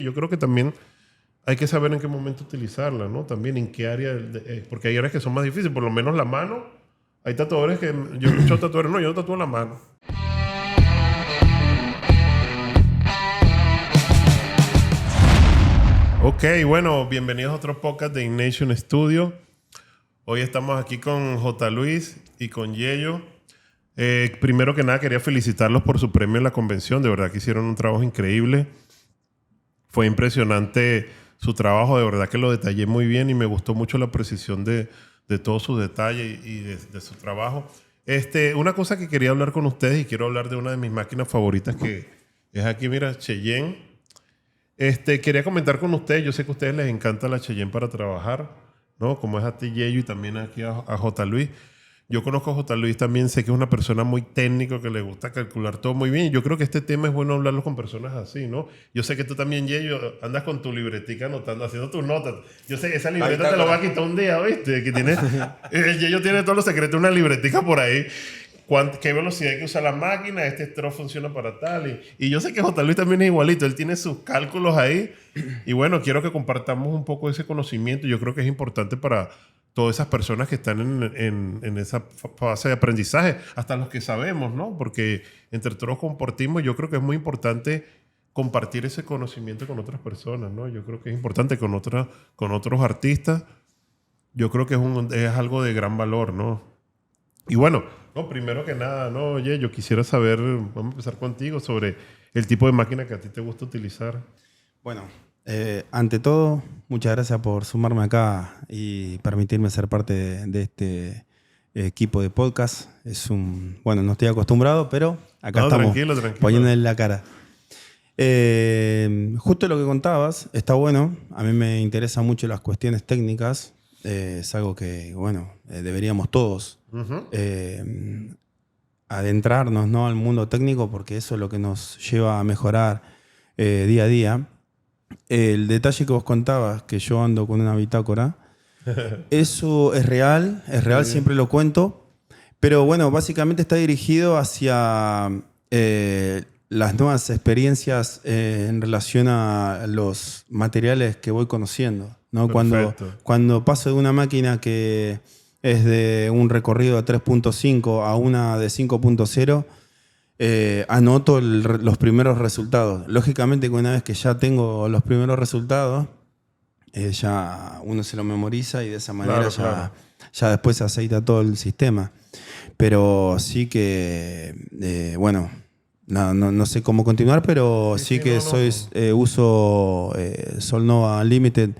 Yo creo que también hay que saber en qué momento utilizarla, ¿no? También en qué área, porque hay áreas que son más difíciles, por lo menos la mano. Hay tatuadores que, yo he escuchado tatuadores, no, yo no tatúo la mano. Ok, bueno, bienvenidos a otro podcast de Inknation Studio. Hoy estamos aquí con J Luis y con Yeyo. Primero que nada quería felicitarlos por su premio en la convención. De verdad que hicieron un trabajo increíble. Fue impresionante su trabajo, de verdad que lo detallé muy bien y me gustó mucho la precisión de todos sus detalles y de su trabajo. Una cosa que quería hablar con ustedes, y quiero hablar de una de mis máquinas favoritas, que es aquí, mira, Cheyenne. Quería comentar con ustedes, yo sé que a ustedes les encanta la Cheyenne para trabajar, ¿no? Como es a ti, Yeyo, y también aquí a J Luis. Yo conozco a J Luis también, sé que es una persona muy técnica, que le gusta calcular todo muy bien. Y yo creo que este tema es bueno hablarlo con personas así, ¿no? Yo sé que tú también, Yeyo, andas con tu libretica anotando, haciendo tus notas. Yo sé que esa libreta te lo va a quitar un día, ¿viste? Que tiene, el Yeyo tiene todos los secretos de una libretica por ahí. ¿Qué velocidad hay que usar la máquina? Este straw funciona para tal. Y yo sé que J. Luis también es igualito. Él tiene sus cálculos ahí. Y bueno, quiero que compartamos un poco de ese conocimiento. Yo creo que es importante para todas esas personas que están en esa fase de aprendizaje, hasta los que sabemos, ¿no? Porque entre todos compartimos. Yo creo que es muy importante compartir ese conocimiento con otras personas, ¿no? Yo creo que es importante con otros artistas. Yo creo que es algo de gran valor, ¿no? Y bueno, no, primero que nada, no, oye, yo quisiera saber, vamos a empezar contigo, sobre el tipo de máquina que a ti te gusta utilizar. Bueno, ante todo, muchas gracias por sumarme acá y permitirme ser parte de este equipo de podcast. Bueno, no estoy acostumbrado, pero acá estamos tranquilo. poniéndole la cara. Justo lo que contabas, está bueno. A mí me interesan mucho las cuestiones técnicas. Es algo que, bueno, deberíamos todos adentrarnos, ¿no?, al mundo técnico, porque eso es lo que nos lleva a mejorar día a día. El detalle que vos contabas, que yo ando con una bitácora, eso es real, siempre lo cuento, pero bueno, básicamente está dirigido hacia las nuevas experiencias en relación a los materiales que voy conociendo, ¿no? Cuando paso de una máquina que es de un recorrido de 3.5 a una de 5.0, anoto los primeros resultados. Lógicamente, una vez que ya tengo los primeros resultados, ya uno se lo memoriza y de esa manera ya después se aceita todo el sistema. Pero sí que, bueno, no sé cómo continuar, pero sí que uso Solnova Limited.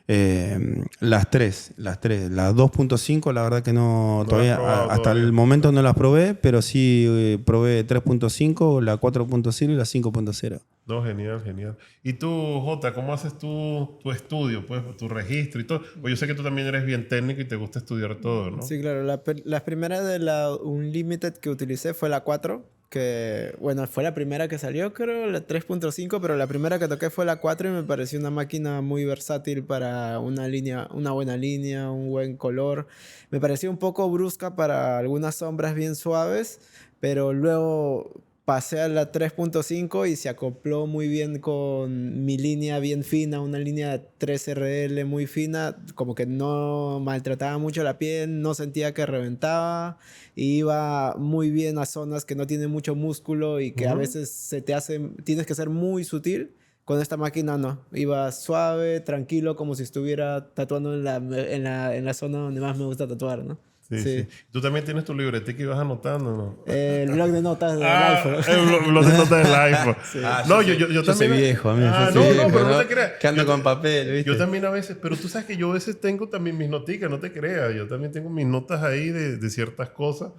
Las 2.5 la verdad que no todavía hasta el momento no las probé, pero sí probé 3.5, la 4.0 y la 5.0. No, genial. ¿Y tú, Jota, cómo haces tu estudio, pues, tu registro y todo? Pues yo sé que tú también eres bien técnico y te gusta estudiar todo, ¿no? Sí, claro. La primera de la Unlimited que utilicé fue la 4, que, bueno, fue la primera que salió, creo, la 3.5, pero la primera que toqué fue la 4 y me pareció una máquina muy versátil para una buena línea, un buen color. Me pareció un poco brusca para algunas sombras bien suaves, pero luego pasé a la 3.5 y se acopló muy bien con mi línea bien fina, una línea 3RL muy fina, como que no maltrataba mucho la piel, no sentía que reventaba, y iba muy bien a zonas que no tienen mucho músculo y que a veces tienes que ser muy sutil. Con esta máquina no, iba suave, tranquilo, como si estuviera tatuando en la zona donde más me gusta tatuar, ¿no? Sí. Tú también tienes tu libretica y vas anotando, ¿no? El blog de notas del iPhone. El blog de notas del iPhone. Sí. No, yo también soy viejo, a mí. No, pero no te creas. Que ando con papel, ¿viste? Yo también a veces, pero tú sabes que yo a veces tengo también mis noticas, no te creas. Yo también tengo mis notas ahí de ciertas cosas.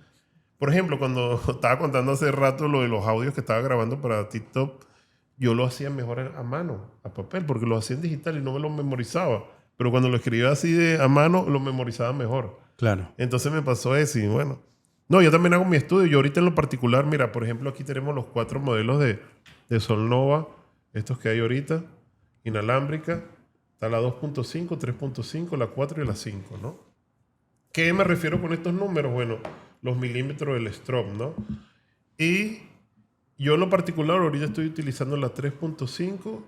Por ejemplo, cuando estaba contando hace rato lo de los audios que estaba grabando para TikTok, yo lo hacía mejor a mano, a papel, porque lo hacía en digital y no me lo memorizaba. Pero cuando lo escribía así a mano, lo memorizaba mejor. Claro. Entonces me pasó eso y bueno. No, yo también hago mi estudio. Yo ahorita en lo particular, mira, por ejemplo, aquí tenemos los 4 modelos de Solnova, estos que hay ahorita, inalámbrica. Está la 2.5, 3.5, la 4 y la 5, ¿no? ¿Qué me refiero con estos números? Bueno, los milímetros del strobe, ¿no? Y yo en lo particular ahorita estoy utilizando la 3.5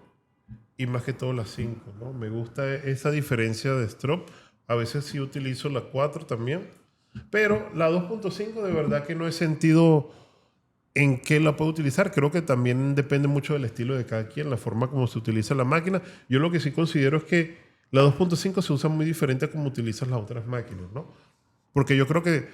y más que todo la 5, ¿no? Me gusta esa diferencia de stroke. A veces sí utilizo la 4 también, pero la 2.5 de verdad que no he sentido en qué la puedo utilizar. Creo que también depende mucho del estilo de cada quien, la forma como se utiliza la máquina. Yo lo que sí considero es que la 2.5 se usa muy diferente a como utilizas las otras máquinas, ¿no? Porque yo creo que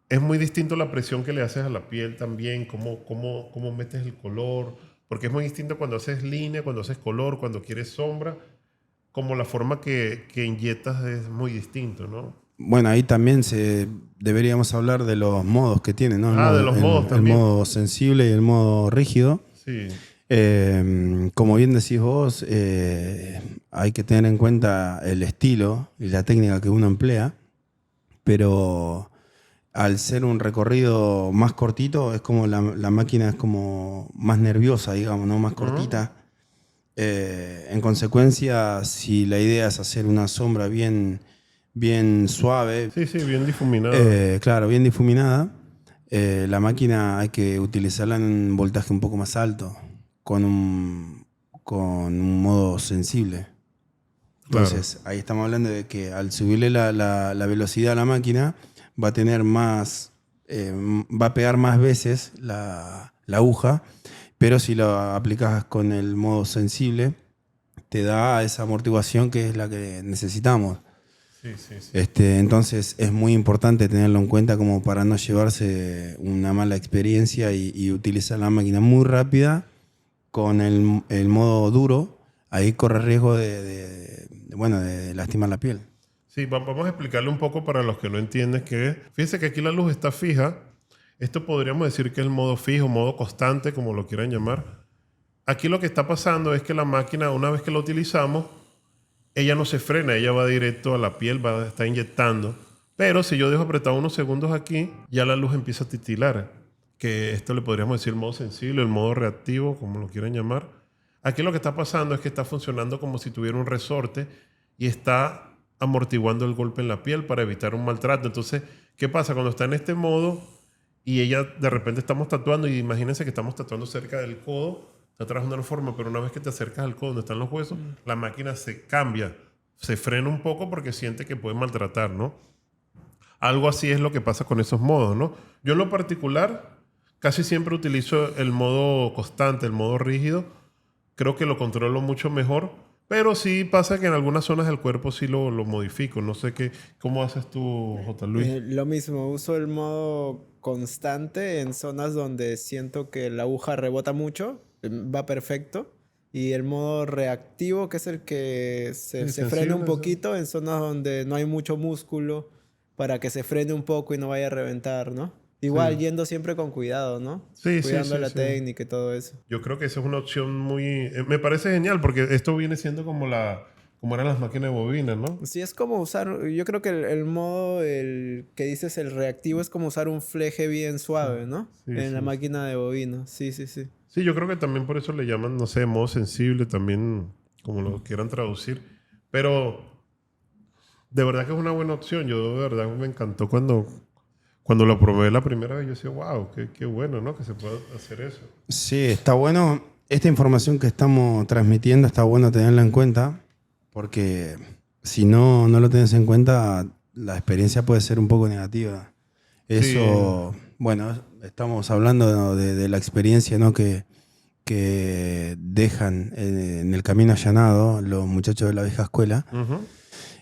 es muy distinto la presión que le haces a la piel también, cómo metes el color, porque es muy distinto cuando haces línea, cuando haces color, cuando quieres sombra, como la forma que inyectas es muy distinto, ¿no? Bueno, ahí también deberíamos hablar de los modos que tiene, ¿no? De los modos el también. modo sensible y el modo rígido. Sí. Como bien decís vos, hay que tener en cuenta el estilo y la técnica que uno emplea, pero al ser un recorrido más cortito, es como la máquina es como más nerviosa, digamos, ¿no? Más cortita. En consecuencia, si la idea es hacer una sombra bien suave. Sí, bien difuminada. Claro, bien difuminada. La máquina hay que utilizarla en un voltaje un poco más alto, con un modo sensible. Entonces, ahí estamos hablando de que al subirle la velocidad a la máquina, va a tener más, va a pegar más veces la aguja, pero si lo aplicas con el modo sensible, te da esa amortiguación que es la que necesitamos. Sí. Entonces es muy importante tenerlo en cuenta como para no llevarse una mala experiencia y utilizar la máquina muy rápida con el modo duro. Ahí corre riesgo de lastimar la piel. Sí, vamos a explicarle un poco para los que no entienden qué es. Fíjense que aquí la luz está fija. Esto podríamos decir que es el modo fijo, modo constante, como lo quieran llamar. Aquí lo que está pasando es que la máquina, una vez que la utilizamos, ella no se frena, ella va directo a la piel, está inyectando. Pero si yo dejo apretado unos segundos aquí, ya la luz empieza a titilar. Que esto le podríamos decir el modo sensible, el modo reactivo, como lo quieran llamar. Aquí lo que está pasando es que está funcionando como si tuviera un resorte y está amortiguando el golpe en la piel para evitar un maltrato. Entonces, ¿qué pasa? Cuando está en este modo y ella de repente estamos tatuando, y imagínense que estamos tatuando cerca del codo, está trabajando de una forma, pero una vez que te acercas al codo donde están los huesos, la máquina se cambia, se frena un poco porque siente que puede maltratar, ¿no? Algo así es lo que pasa con esos modos, ¿no? Yo en lo particular casi siempre utilizo el modo constante, el modo rígido. Creo que lo controlo mucho mejor, pero sí pasa que en algunas zonas del cuerpo sí lo modifico. No sé cómo haces tú, J. Luis. Lo mismo, uso el modo constante en zonas donde siento que la aguja rebota mucho, va perfecto. Y el modo reactivo, que es el que se frena un poquito en zonas donde no hay mucho músculo, para que se frene un poco y no vaya a reventar, ¿no? Igual yendo siempre con cuidado, ¿no? Cuidando la técnica y todo eso. Yo creo que esa es una opción muy... me parece genial porque esto viene siendo como eran las máquinas de bobina, ¿no? Sí, es como usar... Yo creo que el modo, el que dices, el reactivo, es como usar un fleje bien suave, ¿no? En la máquina de bobina. Sí. Sí, yo creo que también por eso le llaman, no sé, modo sensible también, como lo quieran traducir. Pero de verdad que es una buena opción. Yo de verdad me encantó cuando lo probé la primera vez. Yo decía, wow, qué bueno, ¿no? Que se pueda hacer eso. Sí, está bueno. Esta información que estamos transmitiendo está bueno tenerla en cuenta, porque si no lo tienes en cuenta, la experiencia puede ser un poco negativa. Eso, bueno, estamos hablando de la experiencia, ¿no? que dejan en el camino allanado los muchachos de la vieja escuela.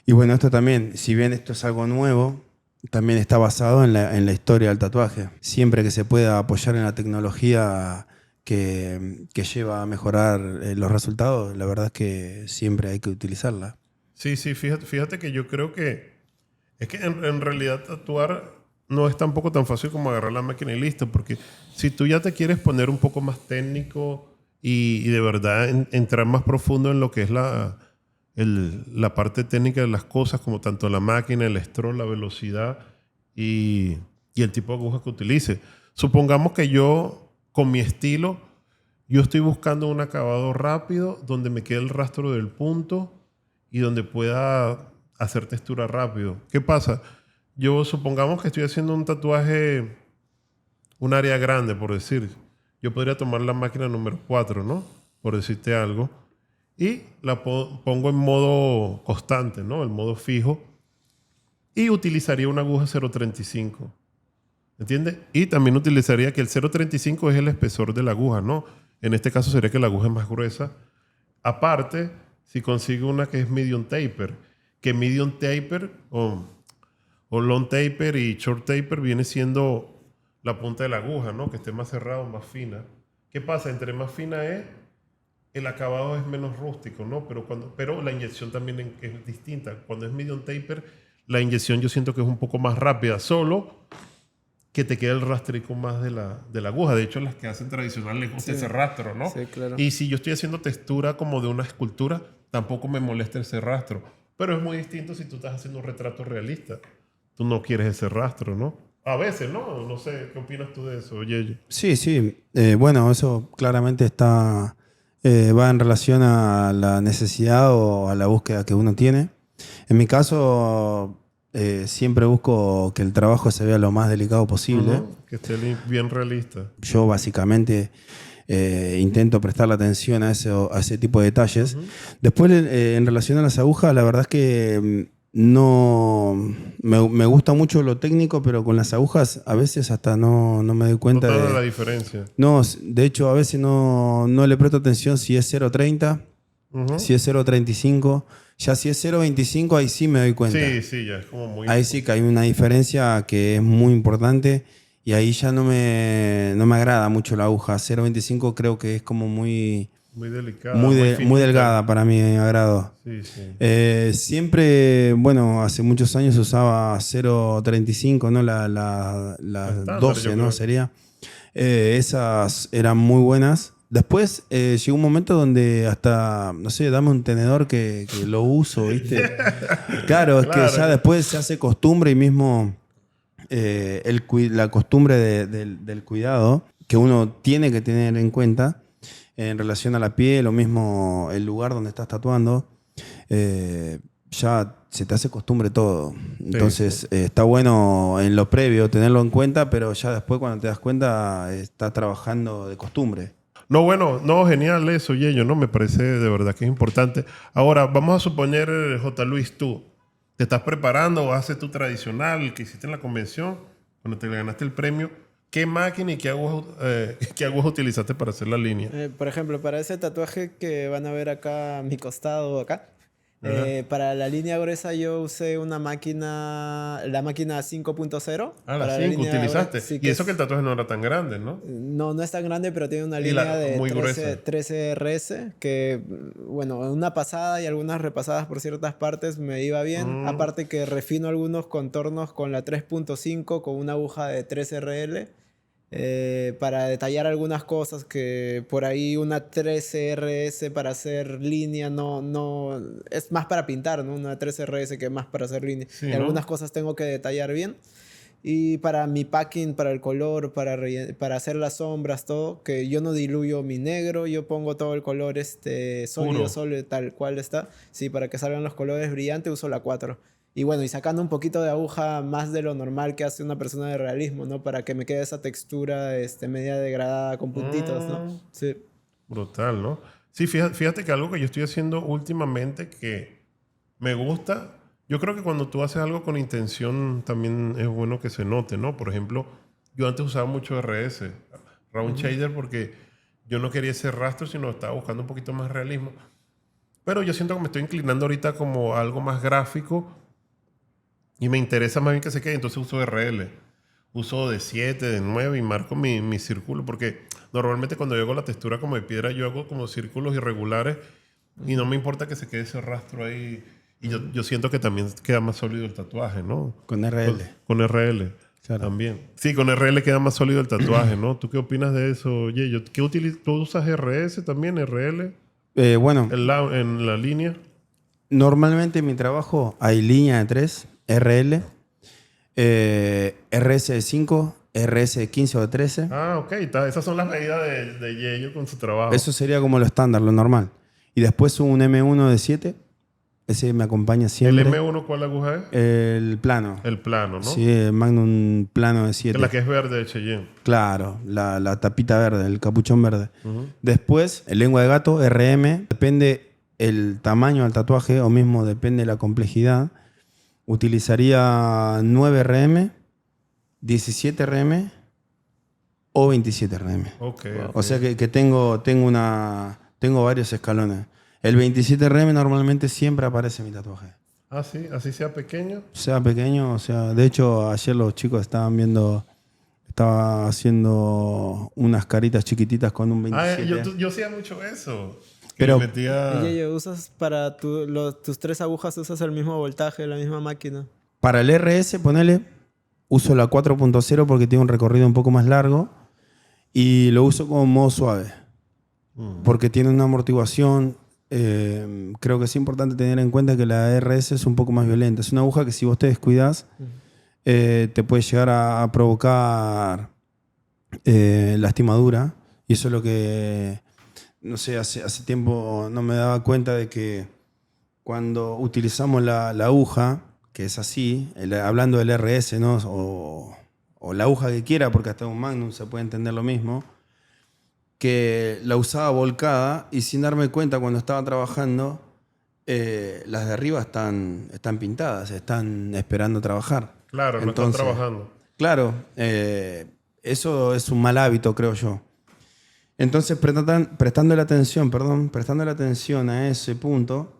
Y bueno, esto también, si bien esto es algo nuevo, también está basado en la historia del tatuaje. Siempre que se pueda apoyar en la tecnología que lleva a mejorar los resultados, la verdad es que siempre hay que utilizarla. Sí, fíjate que yo creo que es que en realidad tatuar no es tampoco tan fácil como agarrar la máquina y listo, porque si tú ya te quieres poner un poco más técnico y de verdad entrar más profundo en lo que es la parte técnica de las cosas, como tanto la máquina, el stroke, la velocidad y el tipo de aguja que utilice. Supongamos que yo, con mi estilo, yo estoy buscando un acabado rápido donde me quede el rastro del punto y donde pueda hacer textura rápido. ¿Qué pasa? Yo supongamos que estoy haciendo un tatuaje, un área grande, por decir. Yo podría tomar la máquina número 4, ¿no? Por decirte algo. y la pongo en modo constante, ¿no? El modo fijo. Y utilizaría una aguja 0.35. ¿Entiendes? Y también utilizaría que el 0.35 es el espesor de la aguja, ¿no? En este caso sería que la aguja es más gruesa. Aparte, si consigo una que es medium taper, que medium taper o long taper y short taper viene siendo la punta de la aguja, ¿no? Que esté más cerrada o más fina. ¿Qué pasa? Entre más fina es, el acabado es menos rústico, ¿no? Pero la inyección también es distinta. Cuando es medium taper, la inyección yo siento que es un poco más rápida, solo que te queda el rastrico más de la aguja. De hecho, las que hacen tradicional les gusta ese rastro, ¿no? Sí, claro. Y si yo estoy haciendo textura como de una escultura, tampoco me molesta ese rastro. Pero es muy distinto si tú estás haciendo un retrato realista. Tú no quieres ese rastro, ¿no? A veces, ¿no? No sé, ¿qué opinas tú de eso, Yeyo? Sí, sí. Bueno, eso claramente va en relación a la necesidad o a la búsqueda que uno tiene. En mi caso, siempre busco que el trabajo se vea lo más delicado posible. Que esté bien realista. Yo básicamente intento prestarle atención a ese tipo de detalles. Después, en relación a las agujas, la verdad es que no me gusta mucho lo técnico, pero con las agujas a veces hasta no me doy cuenta de la diferencia. No, de hecho a veces no le presto atención si es 0.30, si es 0.35. Ya si es 0.25 ahí sí me doy cuenta. Sí, ya es como muy... Ahí sí que hay una diferencia que es muy importante y ahí ya no me agrada mucho la aguja. 0.25 creo que es como muy delicada. Muy delgada para mi agrado. Sí, sí. Siempre, bueno, hace muchos años usaba 0.35, ¿no? La estándar, 12, ¿no? Sería. Esas eran muy buenas. Después llegó un momento donde hasta, no sé, dame un tenedor que lo uso, ¿viste? Claro, es que ya después se hace costumbre y mismo la costumbre del cuidado que uno tiene que tener en cuenta en relación a la piel o mismo el lugar donde estás tatuando, ya se te hace costumbre todo. Entonces está bueno en lo previo tenerlo en cuenta, pero ya después cuando te das cuenta estás trabajando de costumbre. No, bueno, no, genial eso, Yeyo, ¿no? Me parece de verdad que es importante. Ahora, vamos a suponer, J. Luis, tú te estás preparando o haces tu tradicional que hiciste en la convención, cuando te ganaste el premio. ¿Qué máquina y qué aguja utilizaste para hacer la línea? Por ejemplo, para ese tatuaje que van a ver acá a mi costado, acá, para la línea gruesa yo usé la máquina 5.0. La 5 utilizaste. Sí, y eso que el tatuaje no era tan grande, ¿no? No es tan grande, pero tiene una línea de 13 RS que, bueno, una pasada y algunas repasadas por ciertas partes me iba bien. Aparte que refino algunos contornos con la 3.5 con una aguja de 13 RL. Para detallar algunas cosas que por ahí una 13RS para hacer línea no es más para pintar, ¿no? Una 13RS que es más para hacer línea. Sí, y algunas cosas tengo que detallar bien. Y para mi packing, para el color, para hacer las sombras, todo, que yo no diluyo mi negro, yo pongo todo el color sólido, tal cual está. Sí, para que salgan los colores brillantes uso la 4. Y bueno, y sacando un poquito de aguja más de lo normal que hace una persona de realismo, ¿no? Para que me quede esa textura media degradada con puntitos, ¿no? Sí. Brutal, ¿no? Sí, fíjate que algo que yo estoy haciendo últimamente que me gusta, yo creo que cuando tú haces algo con intención también es bueno que se note, ¿no? Por ejemplo, yo antes usaba mucho RS, Round Shader, porque yo no quería ese rastro, sino estaba buscando un poquito más realismo. Pero yo siento que me estoy inclinando ahorita como algo más gráfico y me interesa más bien que se quede, entonces uso RL. Uso de 7, de 9 y marco mi círculo, porque normalmente cuando yo hago la textura como de piedra, yo hago como círculos irregulares y no me importa que se quede ese rastro ahí. Y yo siento que también queda más sólido el tatuaje, ¿no? Con RL. Con RL. Claro. También. Sí, con RL queda más sólido el tatuaje, ¿no? ¿Tú qué opinas de eso, Yeyo? ¿Tú usas RS también, RL? Bueno. En la línea. Normalmente en mi trabajo hay línea de 3, RL, RS de 5, RS de 15 o de 13. Ah, ok. Esas son las medidas de Yeyo con su trabajo. Eso sería como lo estándar, lo normal. Y después un M1 de 7. Ese me acompaña siempre. ¿El M1 cuál aguja es? El plano. El plano, ¿no? Sí, el Magnum plano de 7. La que es verde de Cheyenne. Claro, la tapita verde, el capuchón verde. Después, el lengua de gato, RM. Depende el tamaño del tatuaje, o mismo depende de la complejidad, utilizaría 9 RM, 17 RM o 27 RM. Okay. O sea que tengo varios escalones. El 27 RM normalmente siempre aparece en mi tatuaje. Ah, sí, así sea pequeño. Sea pequeño, o sea, de hecho ayer los chicos estaba haciendo unas caritas chiquititas con un 27. Yo hacía mucho eso. Pero, Yeyo, ¿usas para tus 3 agujas, usas el mismo voltaje, la misma máquina? para el RS, ponele, uso la 4.0 porque tiene un recorrido un poco más largo y lo uso como modo suave. Porque tiene una amortiguación. Creo que es importante tener en cuenta que la RS es un poco más violenta. Es una aguja que si vos te descuidas, te puede llegar a provocar lastimadura. Y eso es lo que, no sé, hace tiempo no me daba cuenta de que cuando utilizamos la aguja, que es así, hablando del RS, ¿no? o la aguja que quiera, porque hasta un Magnum se puede entender lo mismo, que la usaba volcada y sin darme cuenta cuando estaba trabajando, las de arriba están pintadas, están esperando trabajar. Claro, no están trabajando. Claro, eso es un mal hábito, creo yo. Entonces, prestando la atención a ese punto,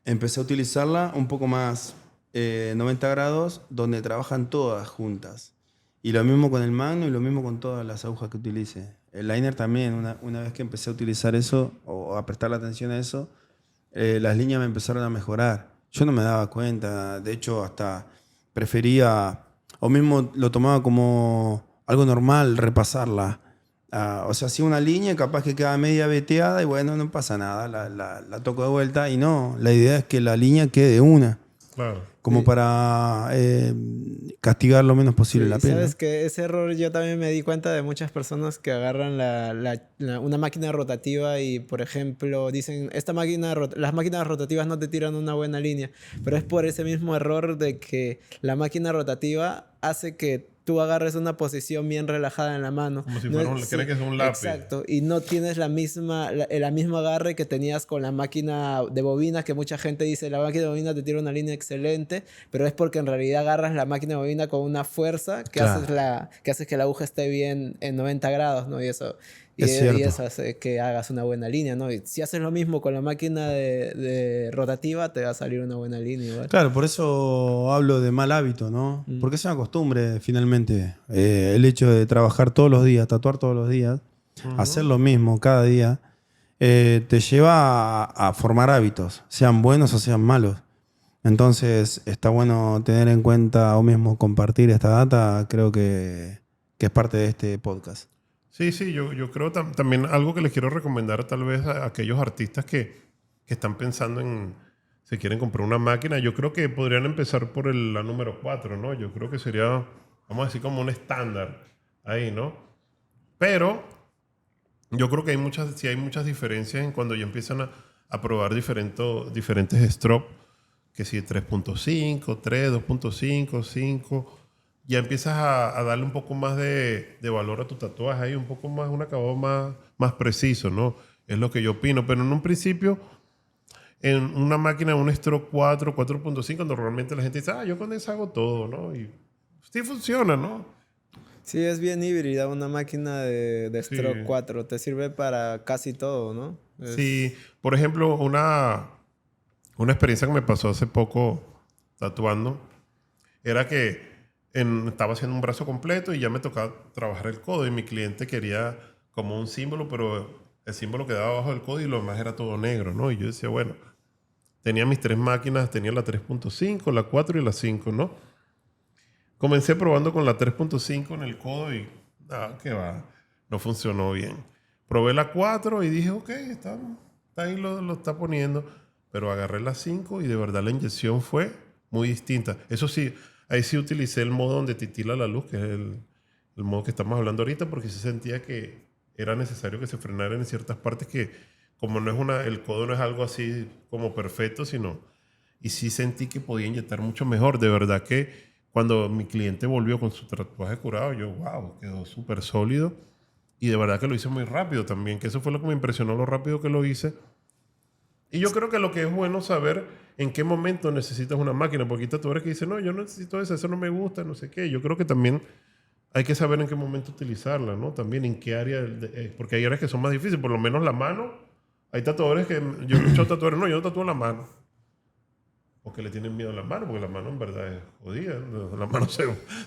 empecé a utilizarla un poco más 90 grados, donde trabajan todas juntas. Y lo mismo con el Magnum y lo mismo con todas las agujas que utilice. El liner también, una vez que empecé a utilizar eso, o a prestarle atención a eso, las líneas me empezaron a mejorar. Yo no me daba cuenta, de hecho hasta prefería, o mismo lo tomaba como algo normal, repasarla. O sea, hacía una línea, capaz que queda media veteada y bueno, no pasa nada, la toco de vuelta y no, la idea es que la línea quede una. Claro. Como Sí. para castigar lo menos posible la pena. Sabes que ese error yo también me di cuenta de muchas personas que agarran una máquina rotativa y, por ejemplo, dicen, las máquinas rotativas no te tiran una buena línea, pero es por ese mismo error de que la máquina rotativa hace que tú agarres una posición bien relajada en la mano. Como si fuera creen que es un lápiz. Exacto. Y no tienes el mismo agarre que tenías con la máquina de bobinas, que mucha gente dice, la máquina de bobina te tira una línea excelente, pero es porque en realidad agarras la máquina de bobina con una fuerza que, Claro. haces que la aguja esté bien en 90 grados, ¿no? Y eso hace que hagas una buena línea, ¿no? Y si haces lo mismo con la máquina de rotativa, te va a salir una buena línea igual. Claro, por eso hablo de mal hábito, ¿no? Porque es una costumbre, finalmente. El hecho de trabajar todos los días, tatuar todos los días, hacer lo mismo cada día, te lleva a formar hábitos, sean buenos o sean malos. Entonces, está bueno tener en cuenta o mismo compartir esta data, creo que es parte de este podcast. Sí, yo creo también algo que les quiero recomendar tal vez a aquellos artistas que están pensando en si quieren comprar una máquina. Yo creo que podrían empezar por la número 4, ¿no? Yo creo que sería, vamos a decir, como un estándar ahí, ¿no? Pero yo creo que hay muchas diferencias en cuando ya empiezan a probar diferentes strokes, que si 3.5, 3, 2.5, 5... ya empiezas a darle un poco más de valor a tu tatuaje, ahí un poco más, un acabado más preciso, ¿no? Es lo que yo opino. Pero en un principio, en una máquina, un stroke 4, 4.5, normalmente la gente dice, yo con eso hago todo, ¿no? Y sí funciona, ¿no? Sí, es bien híbrida una máquina de stroke Sí. 4. Te sirve para casi todo, ¿no? Sí, por ejemplo, una experiencia que me pasó hace poco tatuando era que estaba haciendo un brazo completo y ya me tocaba trabajar el codo y mi cliente quería como un símbolo, pero el símbolo quedaba abajo del codo y lo demás era todo negro, ¿no? Y yo decía, bueno, tenía mis 3 máquinas, tenía la 3.5, la 4 y la 5, ¿no? Comencé probando con la 3.5 en el codo y qué va, no funcionó bien. Probé la 4 y dije, ok, está ahí, lo está poniendo, pero agarré la 5 y de verdad la inyección fue muy distinta. Eso sí, ahí sí utilicé el modo donde titila la luz, que es el modo que estamos hablando ahorita, porque sí sentía que era necesario que se frenara en ciertas partes que, como no es el codo no es algo así como perfecto, y sí sentí que podía inyectar mucho mejor. De verdad que cuando mi cliente volvió con su tatuaje curado, yo, wow, quedó súper sólido. Y de verdad que lo hice muy rápido también, que eso fue lo que me impresionó, lo rápido que lo hice. Y yo creo que lo que es bueno saber en qué momento necesitas una máquina, porque hay tatuadores que dicen, no, yo no necesito eso no me gusta, no sé qué. Yo creo que también hay que saber en qué momento utilizarla, ¿no? También en qué área, porque hay áreas que son más difíciles, por lo menos la mano. Hay tatuadores que, yo he escuchado tatuadores, no, yo no tatúo la mano. Porque le tienen miedo a la mano, porque la mano en verdad es jodida. La mano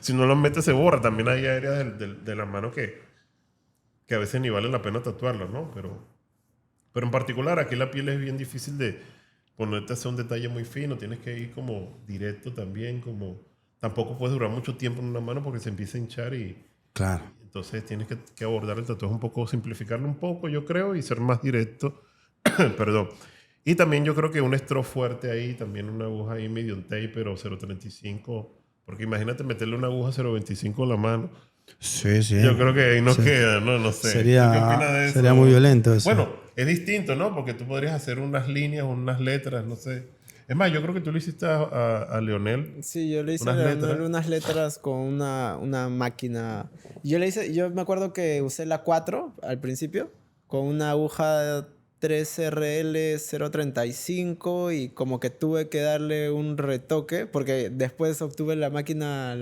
si no la metes se borra. También hay áreas de la mano que a veces ni vale la pena tatuarla, ¿no? Pero en particular aquí la piel es bien difícil de ponerte a hacer un detalle muy fino. Tienes que ir como directo también, como... Tampoco puedes durar mucho tiempo en una mano porque se empieza a hinchar y... Claro. Entonces tienes que abordar el tatuaje un poco, simplificarlo un poco, yo creo, y ser más directo. Perdón. Y también yo creo que un stroke fuerte ahí, también una aguja ahí medium taper o 0.35. Porque imagínate meterle una aguja 0.25 en la mano. Sí, sí. Yo creo que ahí no queda, no sé. Sería, ¿qué opinas de eso? sería muy violento eso. Bueno, es distinto, ¿no? Porque tú podrías hacer unas líneas, unas letras, no sé. Es más, yo creo que tú le hiciste a Leonel. Sí, yo le hice a Leonel unas letras con una máquina. Yo me acuerdo que usé la 4 al principio, con una aguja 3RL 0.35 y como que tuve que darle un retoque, porque después obtuve la máquina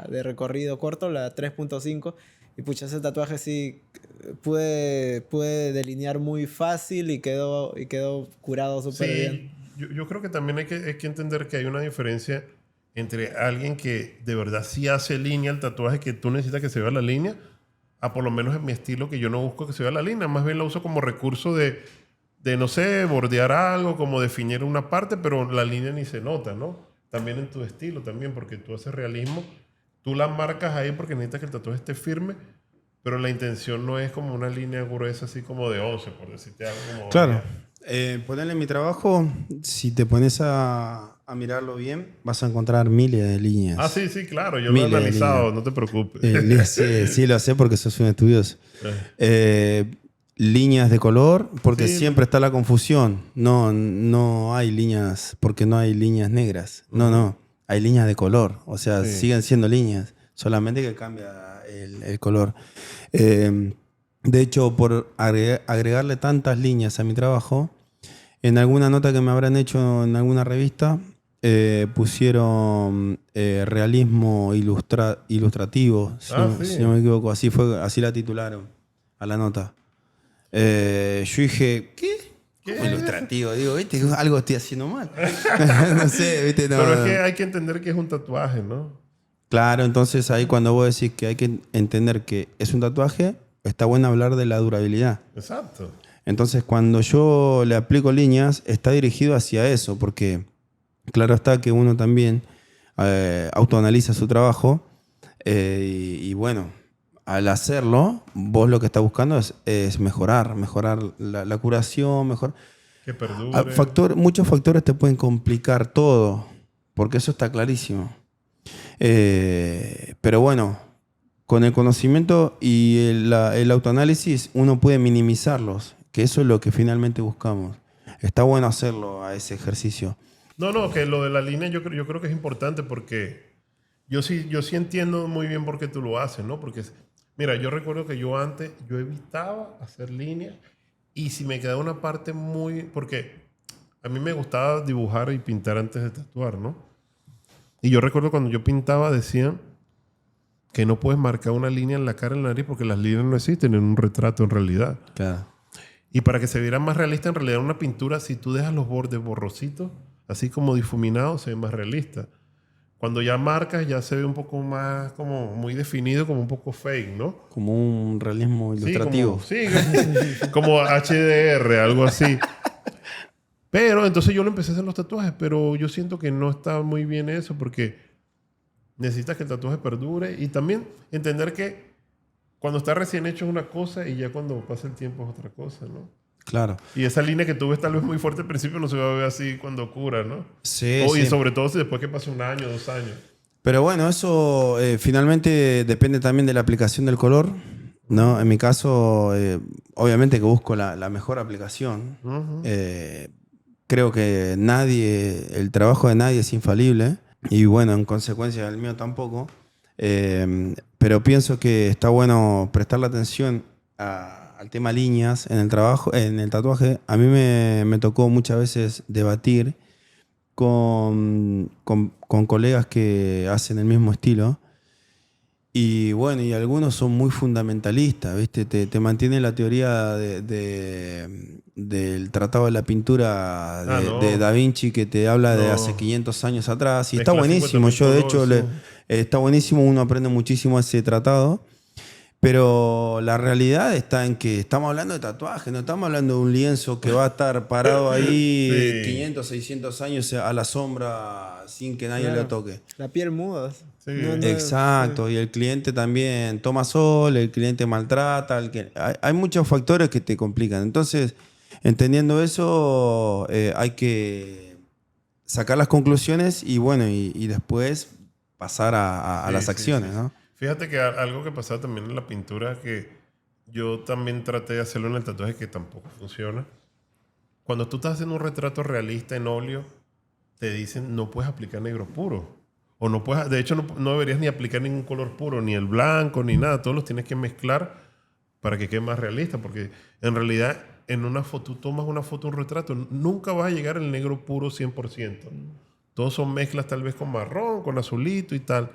de recorrido corto, la 3.5, y pucha, ese tatuaje sí pude delinear muy fácil y quedó curado súper bien. Yo creo que también hay que entender que hay una diferencia entre alguien que de verdad sí hace línea el tatuaje, que tú necesitas que se vea la línea, a por lo menos en mi estilo, que yo no busco que se vea la línea, más bien la uso como recurso de no sé, bordear algo, como definir una parte, pero la línea ni se nota, ¿no? También en tu estilo, también, porque tú haces realismo, tú la marcas ahí porque necesitas que el tatuaje esté firme, pero la intención no es como una línea gruesa así como de 11, por decirte algo como... Claro. Ponerle mi trabajo, si te pones a mirarlo bien, vas a encontrar miles de líneas. Ah, sí, claro, yo lo he analizado, no te preocupes. Sí, lo sé porque sos un estudioso. Líneas de color, porque siempre está la confusión. No hay líneas, porque no hay líneas negras. No, hay líneas de color. O sea, siguen siendo líneas, solamente que cambia el color. De hecho, por agregarle tantas líneas a mi trabajo, en alguna nota que me habrán hecho en alguna revista, pusieron realismo ilustrativo, si no me equivoco. Así la titularon a la nota. Yo dije, ¿qué? ¿Cómo ilustrativo? Digo, ¿viste? Algo estoy haciendo mal. No sé, ¿viste? No. Pero es que hay que entender que es un tatuaje, ¿no? Claro, entonces ahí cuando vos decís que hay que entender que es un tatuaje, está bueno hablar de la durabilidad. Exacto. Entonces, cuando yo le aplico líneas, está dirigido hacia eso, porque claro está que uno también autoanaliza su trabajo y bueno, al hacerlo, vos lo que estás buscando es mejorar la curación, que perdure. Muchos factores te pueden complicar todo, porque eso está clarísimo. Pero bueno, con el conocimiento y el autoanálisis uno puede minimizarlos, que eso es lo que finalmente buscamos. Está bueno hacerlo a ese ejercicio. No, que lo de la línea yo creo que es importante porque yo sí entiendo muy bien por qué tú lo haces, ¿no? Porque, mira, yo recuerdo que yo antes, yo evitaba hacer líneas y si me quedaba una parte porque a mí me gustaba dibujar y pintar antes de tatuar, ¿no? Y yo recuerdo cuando yo pintaba decían que no puedes marcar una línea en la cara, en la nariz, porque las líneas no existen en un retrato en realidad. Claro. Y para que se viera más realista, en realidad una pintura, si tú dejas los bordes borrositos, así como difuminados, se ve más realista. Cuando ya marcas, ya se ve un poco más como muy definido, como un poco fake, ¿no? Como un realismo ilustrativo. Sí, como HDR, algo así. Pero entonces yo lo empecé a hacer los tatuajes, pero yo siento que no está muy bien eso porque necesitas que el tatuaje perdure y también entender que cuando está recién hecho es una cosa y ya cuando pasa el tiempo es otra cosa, ¿no? Claro. Y esa línea que tú ves tal vez muy fuerte al principio no se va a ver así cuando cura, ¿no? Sí, Y sobre todo si después que pase 1 año, 2 años. Pero bueno, eso finalmente depende también de la aplicación del color, ¿no? En mi caso, obviamente que busco la mejor aplicación. Uh-huh. Creo que el trabajo de nadie es infalible. Y bueno, en consecuencia el mío tampoco. Pero pienso que está bueno prestarle atención a al tema líneas en el trabajo, en el tatuaje, a mí me tocó muchas veces debatir con colegas que hacen el mismo estilo. Y bueno, y algunos son muy fundamentalistas, ¿viste? Te mantiene la teoría del tratado de la pintura de Da Vinci, que te habla de hace 500 años atrás. Y está buenísimo. Yo, de hecho, está buenísimo. Uno aprende muchísimo de ese tratado. Pero la realidad está en que estamos hablando de tatuajes, no estamos hablando de un lienzo que va a estar parado ahí 500, 600 años a la sombra sin que nadie lo toque. La piel muda. Sí. Exacto, y el cliente también toma sol, el cliente maltrata, hay muchos factores que te complican. Entonces, entendiendo eso, hay que sacar las conclusiones y bueno, y después pasar a las acciones, ¿no? Fíjate que algo que pasaba también en la pintura, que yo también traté de hacerlo en el tatuaje, que tampoco funciona. Cuando tú estás haciendo un retrato realista en óleo, te dicen no puedes aplicar negro puro. O no puedes, de hecho, no deberías ni aplicar ningún color puro, ni el blanco, ni nada. Todos los tienes que mezclar para que quede más realista. Porque en realidad, en una foto, tú tomas una foto, un retrato, nunca vas a llegar al negro puro 100%. Todos son mezclas tal vez con marrón, con azulito y tal.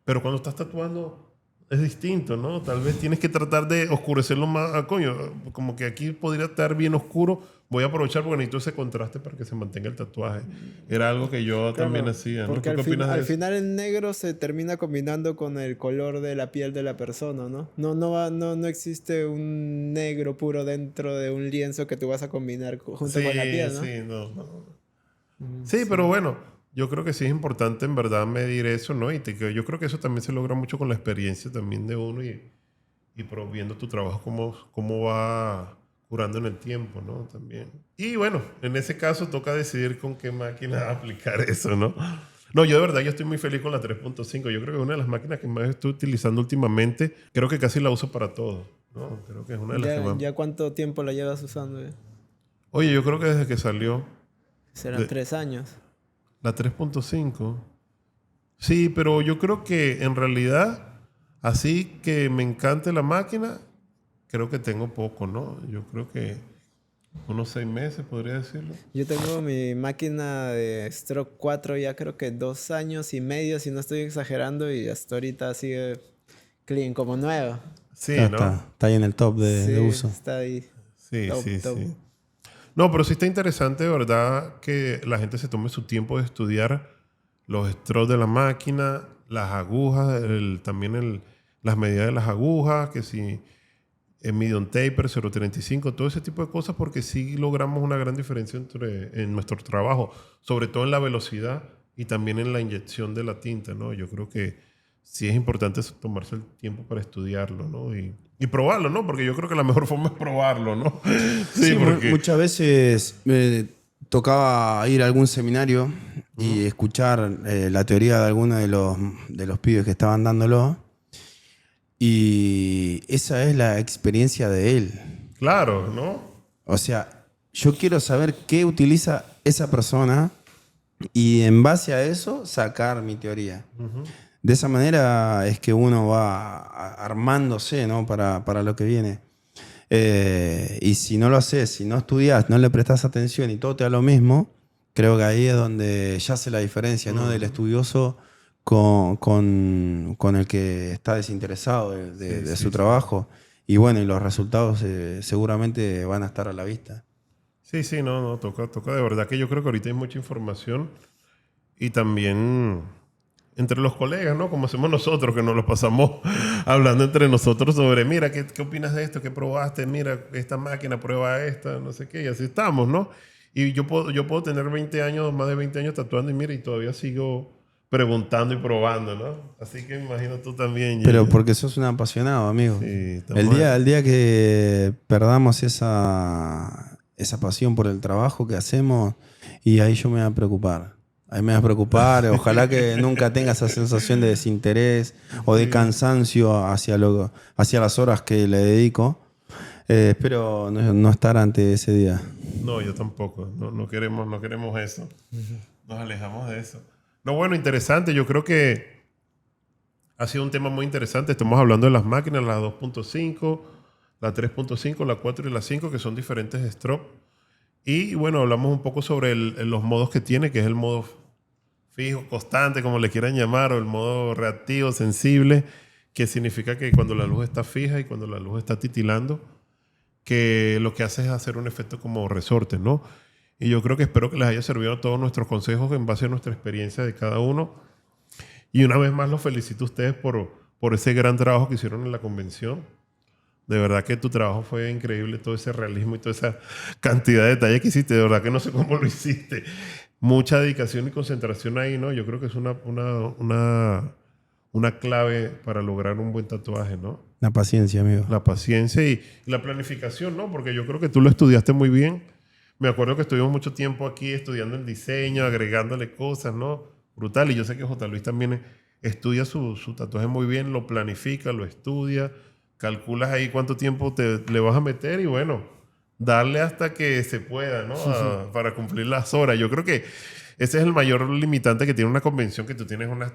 Pero cuando estás tatuando es distinto, ¿no? Tal vez tienes que tratar de oscurecerlo más. Coño, como que aquí podría estar bien oscuro. Voy a aprovechar porque necesito ese contraste para que se mantenga el tatuaje. Era algo que yo también hacía, ¿no? Porque ¿Tú qué opinas de eso? al final el negro se termina combinando con el color de la piel de la persona, ¿no? No existe un negro puro dentro de un lienzo que tú vas a combinar junto con la piel, ¿no? Sí, pero bueno. Yo creo que sí es importante en verdad medir eso, ¿no? Yo creo que eso también se logra mucho con la experiencia también de uno y viendo tu trabajo cómo va curando en el tiempo, ¿no? También. Y bueno, en ese caso toca decidir con qué máquina aplicar eso, ¿no? No, yo de verdad yo estoy muy feliz con la 3.5. Yo creo que es una de las máquinas que más estoy utilizando últimamente. Creo que casi la uso para todo, ¿no? Creo que es una de las que más... ¿Ya cuánto tiempo la llevas usando? Oye, yo creo que desde que salió... Serán 3 años. La 3.5. Sí, pero yo creo que en realidad, así que me encante la máquina, creo que tengo poco, ¿no? Yo creo que unos 6 meses, podría decirlo. Yo tengo mi máquina de Stroke 4 ya creo que 2 años y medio, si no estoy exagerando, y hasta ahorita sigue clean, como nueva. Sí, Ya ¿no? Está ahí en el top de uso. Está ahí. Sí, Top. sí. No, pero sí está interesante, de verdad, que la gente se tome su tiempo de estudiar los strokes de la máquina, las agujas, también las medidas de las agujas, que si el medium taper, 0.35, todo ese tipo de cosas, porque sí logramos una gran diferencia en nuestro trabajo, sobre todo en la velocidad y también en la inyección de la tinta, ¿no? Yo creo que sí es importante tomarse el tiempo para estudiarlo, ¿no? Y probarlo, ¿no? Porque yo creo que la mejor forma es probarlo, ¿no? Sí, porque muchas veces me tocaba ir a algún seminario y escuchar la teoría de alguno de los pibes que estaban dándolo. Y esa es la experiencia de él. Claro, ¿no? O sea, yo quiero saber qué utiliza esa persona y en base a eso sacar mi teoría. De esa manera es que uno va armándose, ¿no? para lo que viene. Y si no lo haces, si no estudias, no le prestas atención y todo te da lo mismo, creo que ahí es donde ya hace la diferencia, ¿no? Del estudioso con el que está desinteresado de su trabajo. Y bueno, y los resultados seguramente van a estar a la vista. Sí, no, toca de verdad que yo creo que ahorita hay mucha información y también entre los colegas, ¿no? Como hacemos nosotros, que nos lo pasamos hablando entre nosotros sobre, mira, ¿qué opinas de esto? ¿Qué probaste? Mira, esta máquina, prueba esta, no sé qué, y así estamos, ¿no? Y yo puedo tener 20 años, más de 20 años tatuando y mira, y todavía sigo preguntando y probando, ¿no? Así que me imagino tú también. Pero porque sos un apasionado, amigo. Sí, el día que perdamos esa pasión por el trabajo que hacemos, y ahí yo me voy a preocupar. Ahí me vas a preocupar. Ojalá que nunca tenga esa sensación de desinterés o de cansancio hacia las horas que le dedico. Espero no estar ante ese día. No, yo tampoco. No queremos eso. Nos alejamos de eso. No, bueno, interesante. Yo creo que ha sido un tema muy interesante. Estamos hablando de las máquinas, las 2.5. la 3.5, la 4 y la 5, que son diferentes strokes. Y bueno, hablamos un poco sobre los modos que tiene, que es el modo fijo, constante, como le quieran llamar, o el modo reactivo, sensible, que significa que cuando la luz está fija y cuando la luz está titilando, que lo que hace es hacer un efecto como resorte, ¿no? Y yo creo que espero que les haya servido todos nuestros consejos en base a nuestra experiencia de cada uno. Y una vez más los felicito a ustedes por ese gran trabajo que hicieron en la convención. De verdad que tu trabajo fue increíble, todo ese realismo y toda esa cantidad de detalles que hiciste. De verdad que no sé cómo lo hiciste. Mucha dedicación y concentración ahí, ¿no? Yo creo que es una clave para lograr un buen tatuaje, ¿no? La paciencia, amigo. La paciencia y la planificación, ¿no? Porque yo creo que tú lo estudiaste muy bien. Me acuerdo que estuvimos mucho tiempo aquí estudiando el diseño, agregándole cosas, ¿no? Brutal. Y yo sé que J. Luis también estudia su tatuaje muy bien, lo planifica, lo estudia, calculas ahí cuánto tiempo le vas a meter y bueno, darle hasta que se pueda, ¿no? Para cumplir las horas. Yo creo que ese es el mayor limitante que tiene una convención, que tú tienes una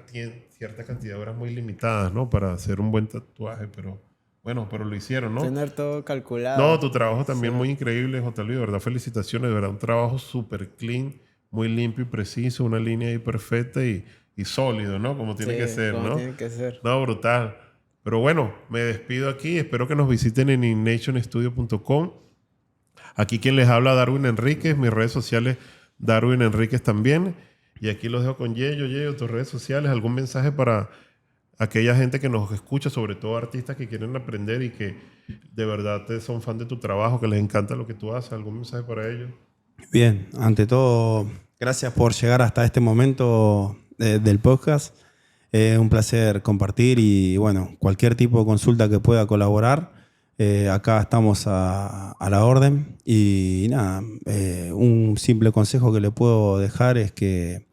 cierta cantidad de horas muy limitadas, ¿no? Para hacer un buen tatuaje, pero bueno, pero lo hicieron, ¿no? Tener todo calculado. No, tu trabajo también Sí. muy increíble, J. Luis, de verdad, felicitaciones, de verdad, un trabajo súper clean, muy limpio y preciso, una línea ahí perfecta y sólido, ¿no? Como tiene que ser, como ¿no? tiene que ser. No, brutal. Pero bueno, me despido aquí, espero que nos visiten en innationstudio.com. Aquí quien les habla, Darwin Enriquez, mis redes sociales, Darwin Enriquez también. Y aquí los dejo con Yeyo. Yeyo, tus redes sociales, ¿algún mensaje para aquella gente que nos escucha, sobre todo artistas que quieren aprender y que de verdad son fan de tu trabajo, que les encanta lo que tú haces? ¿Algún mensaje para ellos? Bien, ante todo, gracias por llegar hasta este momento del podcast. Un placer compartir y bueno, cualquier tipo de consulta que pueda colaborar, acá estamos a la orden. Y nada, un simple consejo que le puedo dejar es que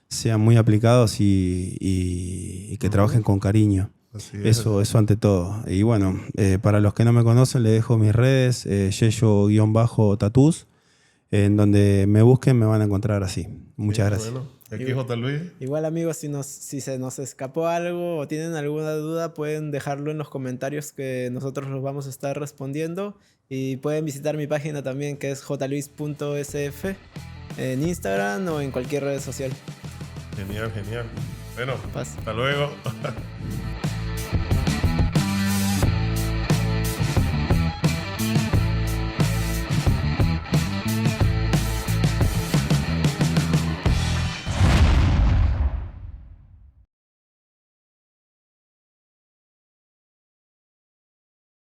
sean muy aplicados y que trabajen con cariño. Así es. Eso ante todo. Y bueno, para los que no me conocen, les dejo mis redes, Yeyo_tatús. En donde me busquen me van a encontrar así. Muchas gracias. Bueno, aquí J. Luis. Igual, amigos, si se nos escapó algo o tienen alguna duda, pueden dejarlo en los comentarios que nosotros los vamos a estar respondiendo. Y pueden visitar mi página también, que es jluis.sf en Instagram o en cualquier red social. Genial, genial. Bueno, Paz. hasta luego.